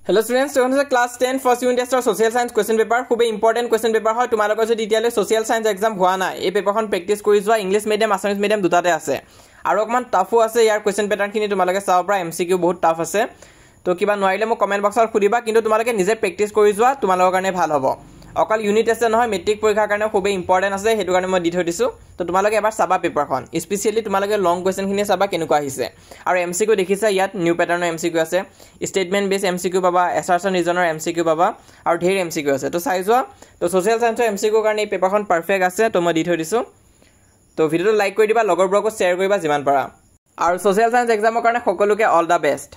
Hello students, so this is class 10 first unit test or social science question paper. Khube important question paper hoy tumalogo jodi etiale social science exam howa na ei paper khon practice kori joa English medium Assamese medium dutate ase aru okman tough ase yar question pattern khini tumaloge saw pra MCQ bahut tough ase to kiba noile mo comment box ar khuriba kintu tumaloge nije practice kori joa tumalogo karone bhal hobo অকল unit test নহয় matric পৰীক্ষাৰ কাৰণে খুব important আছে হেতু কাৰণে মই দি থৈ দিছো তো তোমালোকে এবাৰ চাবা পেপাৰখন স্পেশালি তোমালোকে লং কোৱেশ্চনখিনি চাবা কেনেকুৱা আহিছে আৰু এমসিকিউ দেখিছা ইয়াত নিউ প্যাটাৰ্নৰ এমসিকিউ আছে স্টেটমেন্ট বেস এমসিকিউ পাবা এছাৰচন ৰিজনৰ এমসিকিউ পাবা আৰু ঢেৰ এমসিকিউ আছে তো চাই যোৱা তো সোশ্যাল সায়েন্সৰ এমসিকিউ কাৰণে এই পেপাৰখন পাৰফেক্ট আছে তো মই দি থৈ দিছো তো ভিডিওটো লাইক কৰি দিবা লগৰবোৰকো শেয়াৰ কৰিবা যিমান পাৰা আৰু সোশ্যাল সায়েন্স এক্সামৰ কাৰণে সকলোকে অল দা বেষ্ট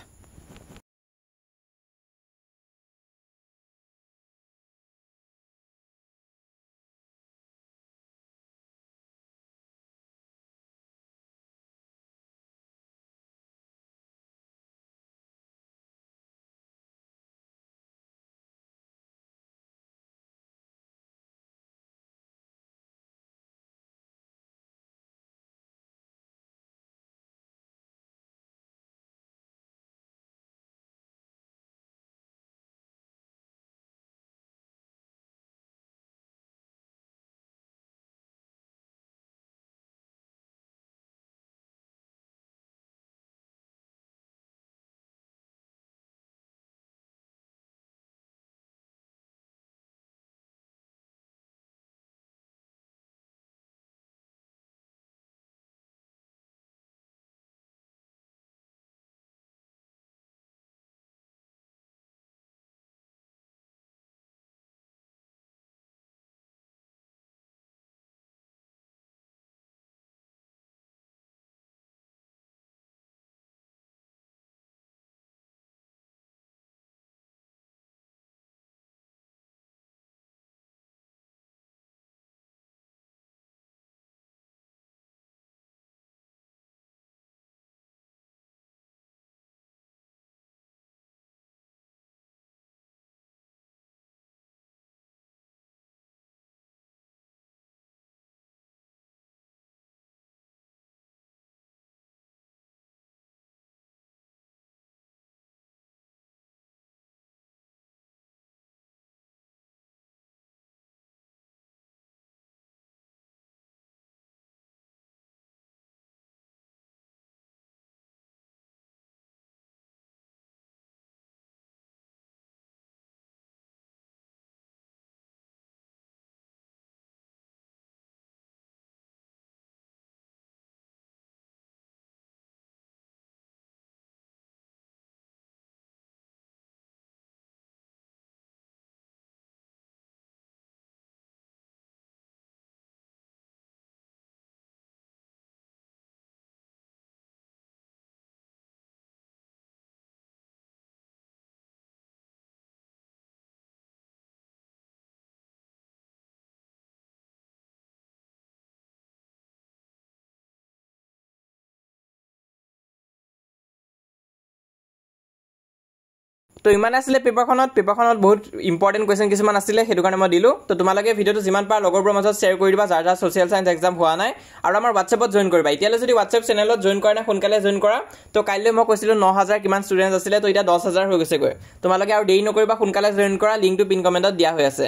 তো ইমান আসলে পেপাৰখনত বহুত ইম্পৰ্টেন্ট কোৱেশ্চন কিছুমান আছিল হেতু কাৰণে মই দিলো তো তোমালোকে ভিডিওটো যিমান পাৰ লগৰবোৰৰ মাজত শেয়াৰ কৰি দিবা যাৰ যাৰ সোশ্যাল সায়েন্স এক্সাম হোৱা নাই আৰু আমাৰ WhatsAppত জয়েন কৰিবা এতিয়ালে যদি WhatsApp চেনেলত জয়েন কৰা নাই সোনকালে জয়েন কৰা তো কাইলৈ মই কৈছিলো 9000 কিমান ষ্টুডেন্টস আছিল তো এটা 10000 হৈ গৈছে গৈ তোমালোকে আৰু দেৰি নকৰিবা সোনকালে জয়েন কৰা লিংকটো পিন কমেন্টত দিয়া হৈ আছে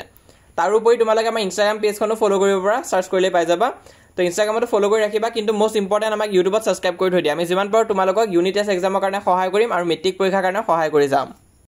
তাৰ উপৰি তোমালোকে আমাৰ Instagram পেজখনো ফলো কৰিব পাৰা সাৰ্চ কৰিলে পাই যাবা তো Instagramত ফলো কৰি ৰাখিবা কিন্তু মোস্ট ইম্পৰ্টেন্ট আমাক YouTubeত সাবস্ক্ৰাইব কৰি থৈ দিয়া আমি যিমান পাৰো তোমালোকক ইউনিট টেষ্ট এক্সামৰ কাৰণে সহায় কৰিম আৰু মেট্ৰিক পৰীক্ষাৰ কাৰণে সহায় কৰি যাম